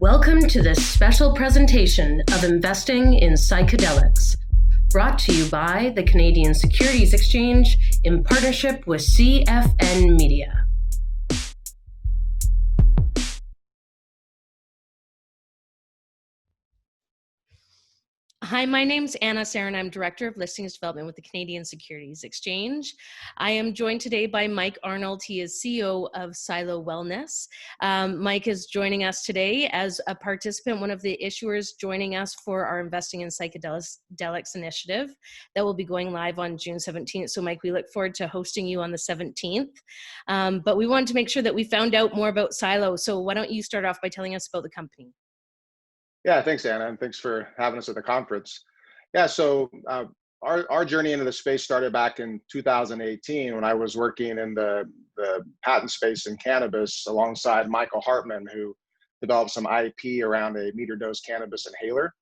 Welcome to this special presentation of Investing in Psychedelics, brought to you by the Canadian Securities Exchange in partnership with CFN Media. Hi, my name's Anna Sarin. I'm Director of Listings Development with the Canadian Securities Exchange. I am joined today by Mike Arnold. He is CEO of Silo Wellness. Mike is joining us today as a participant, one of the issuers joining us for our Investing in Psychedelics initiative that will be going live on June 17th. So Mike, we look forward to hosting you on the 17th. But we wanted to make sure that we found out more about Silo. So why don't you start off by telling us about the company? Yeah, thanks, Anna, and thanks for having us at the conference. Yeah, so our journey into the space started back in 2018 when I was working in the patent space in cannabis alongside Michael Hartman, who developed some IP around a meter-dose cannabis inhaler.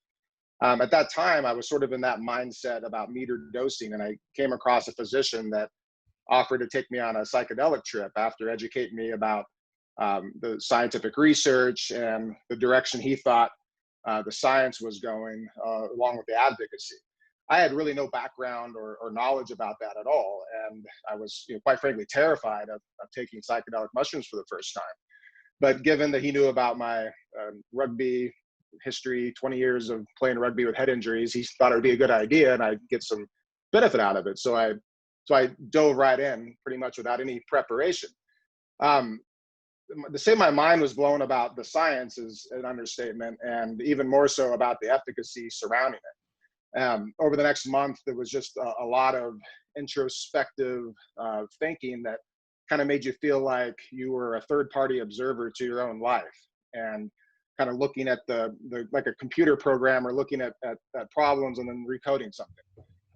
At that time, I was sort of in that mindset about meter dosing, and I came across a physician that offered to take me on a psychedelic trip after educating me about the scientific research and the direction he thought the science was going, along with the advocacy. I had really no background or knowledge about that at all, and I was, quite frankly, terrified of taking psychedelic mushrooms for the first time. But given that he knew about my rugby history, 20 years of playing rugby with head injuries, he thought it would be a good idea, and I'd get some benefit out of it. So I dove right in, pretty much without any preparation. To say my mind was blown about the science is an understatement, and even more so about the efficacy surrounding it. Over the next month, there was just a lot of introspective thinking that kind of made you feel like you were a third-party observer to your own life, and kind of looking at like a computer programmer looking at problems and then recoding something.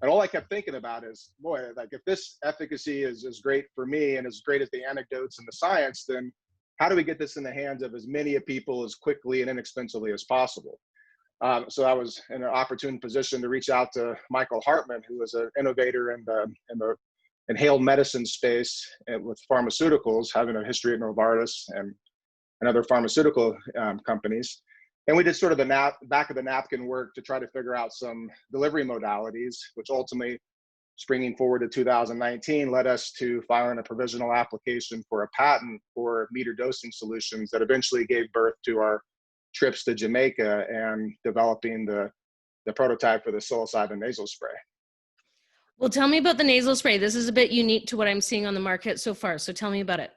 And all I kept thinking about is, boy, like if this efficacy is great for me and as great as the anecdotes and the science, then how do we get this in the hands of as many people as quickly and inexpensively as possible? So I was in an opportune position to reach out to Michael Hartman, who was an innovator in the inhaled medicine space with pharmaceuticals, having a history at Novartis and other pharmaceutical companies. And we did sort of the back of the napkin work to try to figure out some delivery modalities, which ultimately, springing forward to 2019, led us to filing a provisional application for a patent for meter dosing solutions that eventually gave birth to our trips to Jamaica and developing the prototype for the psilocybin nasal spray. Well, tell me about the nasal spray. This is a bit unique to what I'm seeing on the market so far. So tell me about it.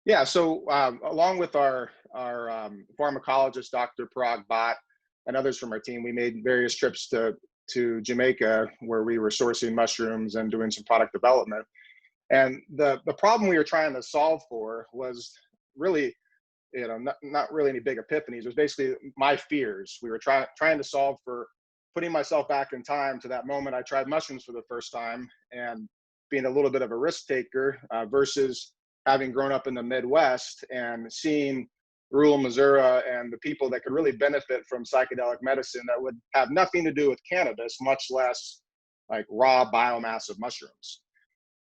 Yeah, so along with our pharmacologist, Dr. Parag Bhatt, and others from our team, we made various trips to Jamaica, where we were sourcing mushrooms and doing some product development. And the problem we were trying to solve for was really, not really any big epiphanies. It was basically my fears. We were trying to solve for putting myself back in time to that moment I tried mushrooms for the first time and being a little bit of a risk taker versus having grown up in the Midwest and seeing rural Missouri and the people that could really benefit from psychedelic medicine that would have nothing to do with cannabis, much less like raw biomass of mushrooms.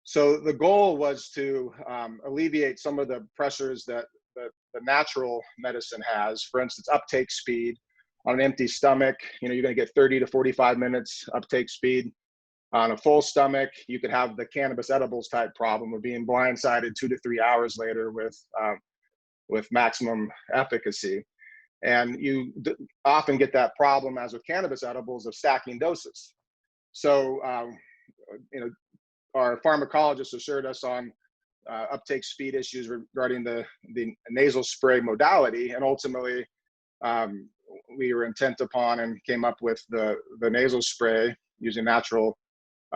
So the goal was to alleviate some of the pressures that the natural medicine has. For instance, uptake speed. On an empty stomach, you're going to get 30 to 45 minutes uptake speed. On a full stomach, you could have the cannabis edibles type problem of being blindsided 2 to 3 hours later with maximum efficacy. And you often get that problem, as with cannabis edibles, of stacking doses. So, our pharmacologist assured us on uptake speed issues regarding the nasal spray modality, and ultimately we were intent upon and came up with the nasal spray using natural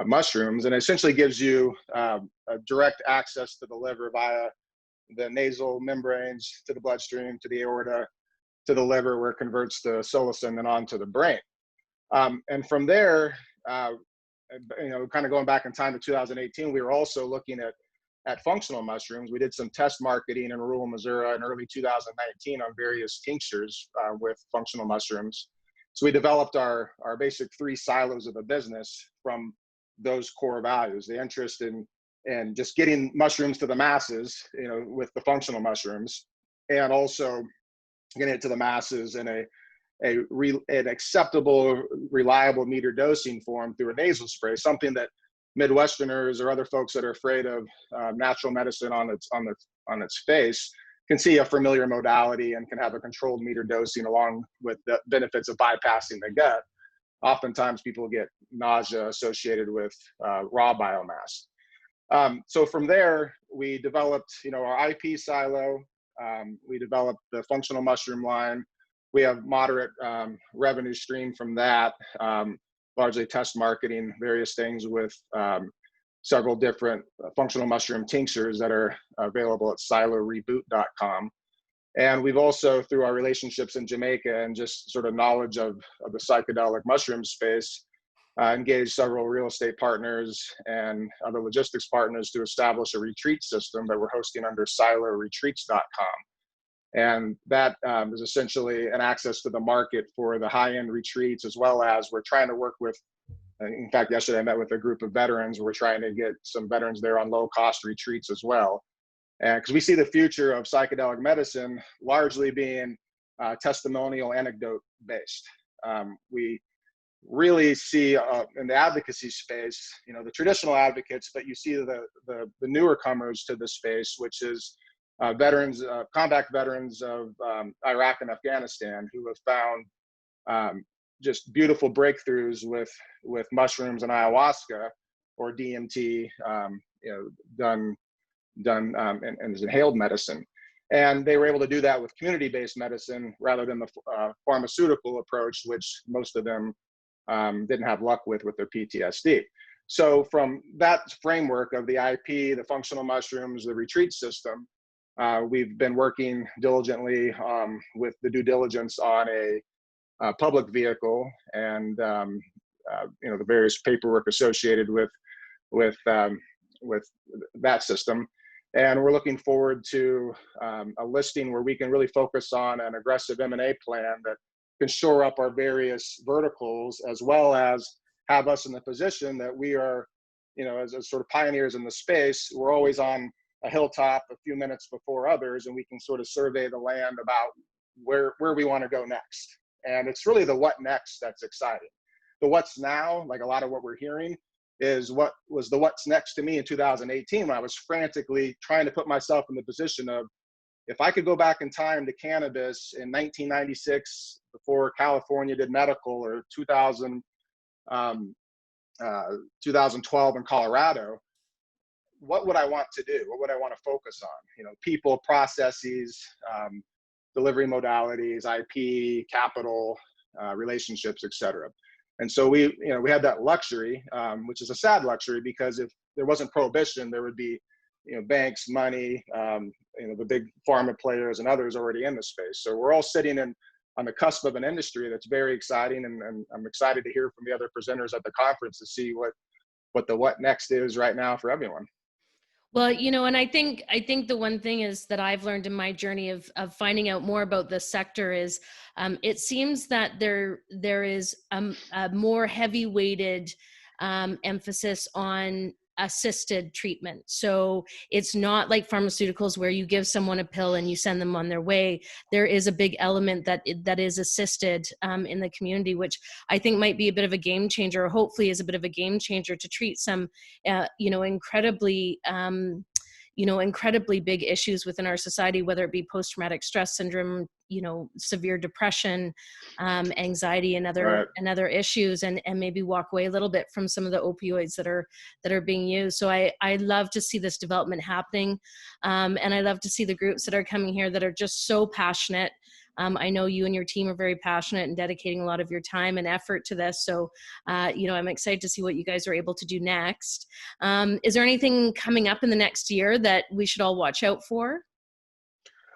mushrooms, and essentially gives you a direct access to the liver via the nasal membranes to the bloodstream, to the aorta, to the liver, where it converts the psilocin and onto the brain. And from there, kind of going back in time to 2018, we were also looking at functional mushrooms. We did some test marketing in rural Missouri in early 2019 on various tinctures with functional mushrooms. So we developed our basic 3 silos of the business from those core values: the interest in just getting mushrooms to the masses, with the functional mushrooms, and also getting it to the masses in an acceptable, reliable meter dosing form through a nasal spray, something that Midwesterners or other folks that are afraid of natural medicine on its face can see a familiar modality and can have a controlled meter dosing along with the benefits of bypassing the gut. Oftentimes people get nausea associated with raw biomass. So from there, we developed, our IP silo. We developed the functional mushroom line. We have moderate revenue stream from that, largely test marketing various things with several different functional mushroom tinctures that are available at siloreboot.com. And we've also, through our relationships in Jamaica and just sort of knowledge of the psychedelic mushroom space, engaged several real estate partners and other logistics partners to establish a retreat system that we're hosting under siloretreats.com. And that is essentially an access to the market for the high-end retreats, as well as we're trying to work with, in fact, yesterday I met with a group of veterans. We're trying to get some veterans there on low-cost retreats as well. And because we see the future of psychedelic medicine largely being testimonial, anecdote-based. We really see in the advocacy space, the traditional advocates, but you see the newer comers to the space, which is veterans, combat veterans of Iraq and Afghanistan, who have found just beautiful breakthroughs with mushrooms and ayahuasca or DMT, done and as inhaled medicine. And they were able to do that with community-based medicine rather than the pharmaceutical approach, which most of them didn't have luck with their PTSD. So from that framework of the IP, the functional mushrooms, the retreat system, we've been working diligently with the due diligence on a public vehicle and the various paperwork associated with that system. And we're looking forward to a listing where we can really focus on an aggressive M&A plan that can shore up our various verticals, as well as have us in the position that we are, as sort of pioneers in the space. We're always on a hilltop a few minutes before others, and we can sort of survey the land about where we want to go next. And it's really the what next that's exciting. The what's now, like a lot of what we're hearing, is what was the what's next to me in 2018 when I was frantically trying to put myself in the position of, if I could go back in time to cannabis in 1996, before California did medical, or 2012 in Colorado, what would I want to do? What would I want to focus on? People, processes, delivery modalities, IP, capital, relationships, et cetera. And so we had that luxury, which is a sad luxury, because if there wasn't prohibition, there would be, banks, money, the big pharma players and others already in the space. So we're all sitting on the cusp of an industry that's very exciting, and I'm excited to hear from the other presenters at the conference to see what the what next is right now for everyone. Well, and I think the one thing is that I've learned in my journey of finding out more about this sector is it seems that there is a more heavy weighted emphasis on assisted treatment. So it's not like pharmaceuticals where you give someone a pill and you send them on their way. There is a big element that is assisted in the community, which I think might be a bit of a game changer, or hopefully is a bit of a game changer to treat some, incredibly big issues within our society, whether it be post-traumatic stress syndrome, severe depression, anxiety, and other issues, and maybe walk away a little bit from some of the opioids that are being used. So I love to see this development happening, and I love to see the groups that are coming here that are just so passionate. I know you and your team are very passionate and dedicating a lot of your time and effort to this. So, I'm excited to see what you guys are able to do next. Is there anything coming up in the next year that we should all watch out for?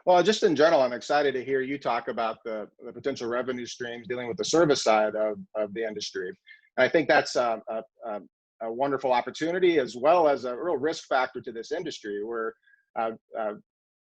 Well, just in general, I'm excited to hear you talk about the potential revenue streams dealing with the service side of the industry. And I think that's a wonderful opportunity, as well as a real risk factor to this industry, where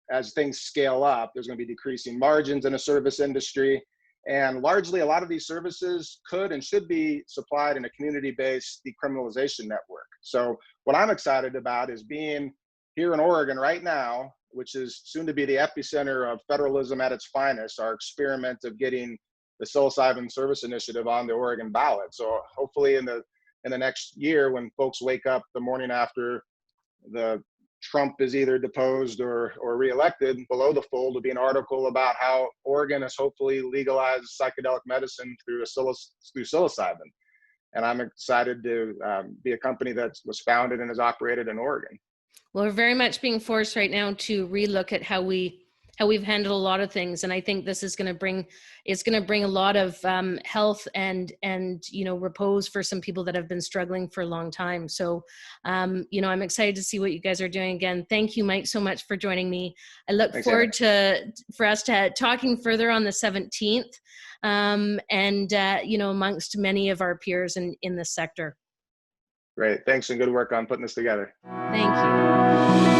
as things scale up, there's going to be decreasing margins in a service industry. And largely, a lot of these services could and should be supplied in a community-based decriminalization network. So what I'm excited about is being here in Oregon right now, which is soon to be the epicenter of federalism at its finest, our experiment of getting the psilocybin service initiative on the Oregon ballot. So hopefully in the next year, when folks wake up the morning after the Trump is either deposed or reelected, below the fold will be an article about how Oregon has hopefully legalized psychedelic medicine through psilocybin. And I'm excited to be a company that was founded and is operated in Oregon. Well, we're very much being forced right now to relook at how we've handled a lot of things, and I think this is going to bring a lot of health and repose for some people that have been struggling for a long time. So I'm excited to see what you guys are doing. Again, thank you, Mike, so much for joining me. I look forward for us to talking further on the 17th, amongst many of our peers in this sector. Great, thanks, and good work on putting this together. Thank you.